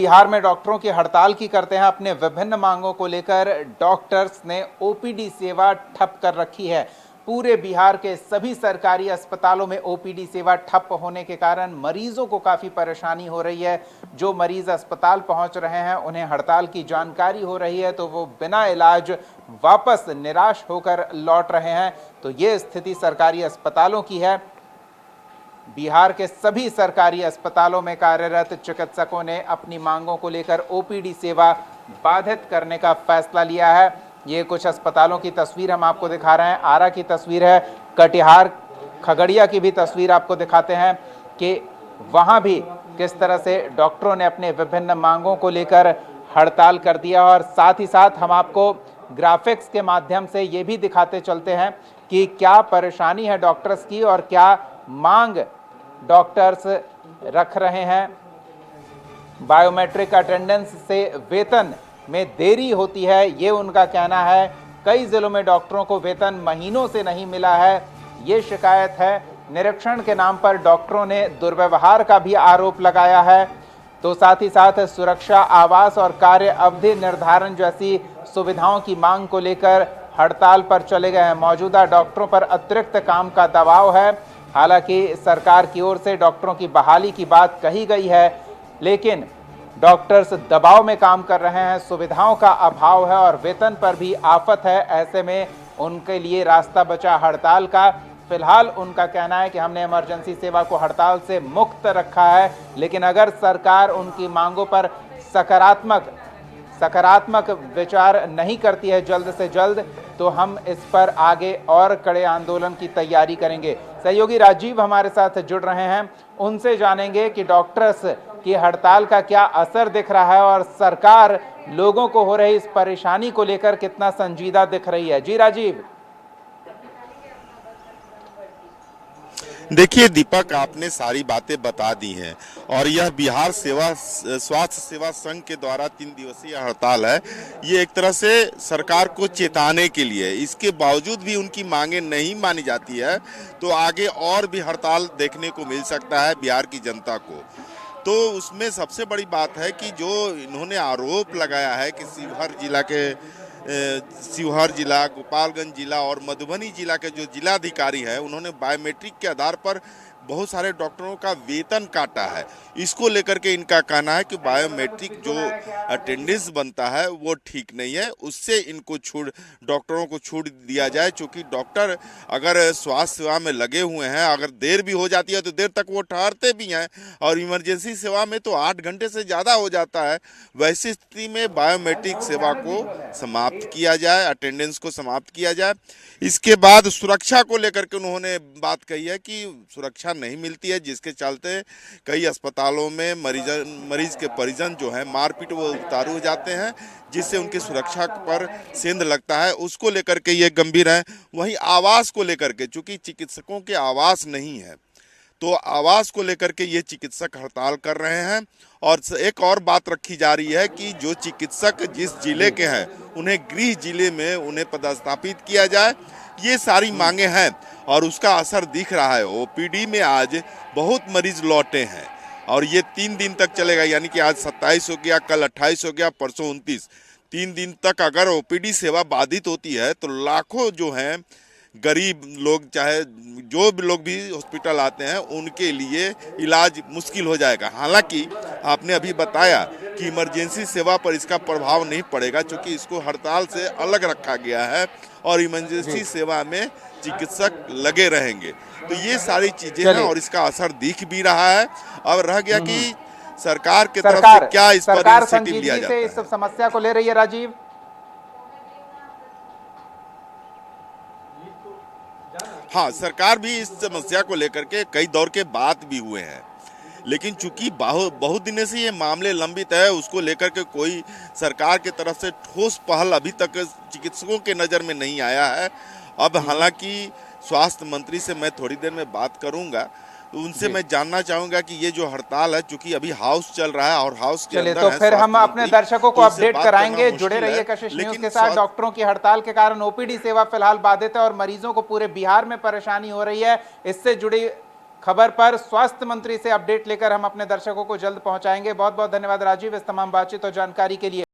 बिहार में डॉक्टरों की हड़ताल की करते हैं। अपने विभिन्न मांगों को लेकर डॉक्टर्स ने ओपीडी सेवा ठप कर रखी है। पूरे बिहार के सभी सरकारी अस्पतालों में ओपीडी सेवा ठप होने के कारण मरीजों को काफी परेशानी हो रही है। जो मरीज अस्पताल पहुंच रहे हैं उन्हें हड़ताल की जानकारी हो रही है तो वो बिना इलाज वापस निराश होकर लौट रहे हैं। तो ये स्थिति सरकारी अस्पतालों की है। बिहार के सभी सरकारी अस्पतालों में कार्यरत चिकित्सकों ने अपनी मांगों को लेकर ओपीडी सेवा बाधित करने का फैसला लिया है। ये कुछ अस्पतालों की तस्वीर हम आपको दिखा रहे हैं। आरा की तस्वीर है, कटिहार, खगड़िया की भी तस्वीर आपको दिखाते हैं कि वहां भी किस तरह से डॉक्टरों ने अपने विभिन्न मांगों को लेकर हड़ताल कर दिया। और साथ ही साथ हम आपको ग्राफिक्स के माध्यम से ये भी दिखाते चलते हैं कि क्या परेशानी है डॉक्टर्स की और क्या मांग डॉक्टर्स रख रहे हैं। बायोमेट्रिक अटेंडेंस से वेतन में देरी होती है, ये उनका कहना है। कई जिलों में डॉक्टरों को वेतन महीनों से नहीं मिला है, ये शिकायत है। निरीक्षण के नाम पर डॉक्टरों ने दुर्व्यवहार का भी आरोप लगाया है। तो साथ ही साथ सुरक्षा, आवास और कार्य अवधि निर्धारण जैसी सुविधाओं की मांग को लेकर हड़ताल पर चले गए हैं। मौजूदा डॉक्टरों पर अतिरिक्त काम का दबाव है। हालांकि सरकार की ओर से डॉक्टरों की बहाली की बात कही गई है, लेकिन डॉक्टर्स दबाव में काम कर रहे हैं। सुविधाओं का अभाव है और वेतन पर भी आफत है। ऐसे में उनके लिए रास्ता बचा हड़ताल का। फिलहाल उनका कहना है कि हमने इमरजेंसी सेवा को हड़ताल से मुक्त रखा है, लेकिन अगर सरकार उनकी मांगों पर सकारात्मक विचार नहीं करती है जल्द से जल्द, तो हम इस पर आगे और कड़े आंदोलन की तैयारी करेंगे। सहयोगी राजीव हमारे साथ जुड़ रहे हैं, उनसे जानेंगे कि डॉक्टर्स की हड़ताल का क्या असर दिख रहा है और सरकार लोगों को हो रही इस परेशानी को लेकर कितना संजीदा दिख रही है। जी राजीव। देखिए दीपक, आपने सारी बातें बता दी हैं और यह बिहार स्वास्थ्य सेवा संघ के द्वारा 3 दिवसीय हड़ताल है। ये एक तरह से सरकार को चेताने के लिए, इसके बावजूद भी उनकी मांगें नहीं मानी जाती है तो आगे और भी हड़ताल देखने को मिल सकता है बिहार की जनता को। तो उसमें सबसे बड़ी बात है कि जो इन्होंने आरोप लगाया है कि शिवहर जिला, गोपालगंज जिला और मधुबनी जिला के जो जिलाधिकारी है, उन्होंने बायोमेट्रिक के आधार पर बहुत सारे डॉक्टरों का वेतन काटा है। इसको लेकर के इनका कहना है कि बायोमेट्रिक जो अटेंडेंस बनता है वो ठीक नहीं है, उससे इनको डॉक्टरों को छूट दिया जाए। क्योंकि डॉक्टर अगर स्वास्थ्य सेवा में लगे हुए हैं, अगर देर भी हो जाती है तो देर तक वो ठहरते भी हैं और इमरजेंसी सेवा में तो 8 घंटे से ज़्यादा हो जाता है। वैसी स्थिति में बायोमेट्रिक सेवा को समाप्त किया जाए, अटेंडेंस को समाप्त किया जाए। इसके बाद सुरक्षा को लेकर के उन्होंने बात कही है कि सुरक्षा नहीं मिलती है, जिसके चलते कई अस्पतालों में मरीज के परिजन जो है मारपीट वो उतारू हो जाते हैं, जिससे उनकी सुरक्षा पर सेंध लगता है। उसको लेकर के ये गंभीर है। वहीं आवास को लेकर के, चूंकि चिकित्सकों के आवास नहीं है, तो आवास को लेकर के ये चिकित्सक हड़ताल कर रहे हैं। और एक और बात रखी जा रही है कि जो चिकित्सक जिस जिले के हैं उन्हें गृह जिले में उन्हें पदस्थापित किया जाए। ये सारी मांगे हैं और उसका असर दिख रहा है। ओपीडी में आज बहुत मरीज लौटे हैं और ये 3 दिन तक चलेगा, यानी कि आज 27 हो गया, कल 28 हो गया, परसों 29। 3 दिन तक अगर ओपीडी सेवा बाधित होती है तो लाखों जो हैं गरीब लोग, चाहे जो भी लोग भी हॉस्पिटल आते हैं, उनके लिए इलाज मुश्किल हो जाएगा। हालांकि आपने अभी बताया कि इमरजेंसी सेवा पर इसका प्रभाव नहीं पड़ेगा, क्योंकि इसको हड़ताल से अलग रखा गया है और इमरजेंसी सेवा में चिकित्सक लगे रहेंगे। तो ये सारी चीजें हैं और इसका असर दिख भी रहा है। अब रह गया कि सरकार की तरफ से क्या इस पर इनिशिएटिव लिया जाता है। इस समस्या को ले रही है राजीव। हाँ, सरकार भी इस समस्या को लेकर के कई दौर के बात भी हुए हैं, लेकिन चूंकि बहुत दिनों से ये मामले लंबित है, उसको लेकर के कोई सरकार की तरफ से ठोस पहल अभी तक चिकित्सकों के नज़र में नहीं आया है। अब हालांकि स्वास्थ्य मंत्री से मैं थोड़ी देर में बात करूंगा, तो उनसे मैं जानना चाहूंगा कि ये जो हड़ताल है, चूंकि अभी हाउस चल रहा है और हाउस के अंदर तो फिर हम अपने दर्शकों को अपडेट कराएंगे। जुड़े रहिए कशिश न्यूज के साथ। डॉक्टरों की हड़ताल के कारण ओपीडी सेवा फिलहाल बाधित है और मरीजों को पूरे बिहार में परेशानी हो रही है। इससे जुड़ी खबर पर स्वास्थ्य मंत्री से अपडेट लेकर हम अपने दर्शकों को जल्द पहुंचाएंगे। बहुत बहुत धन्यवाद राजीव इस तमाम बातचीत और जानकारी के लिए।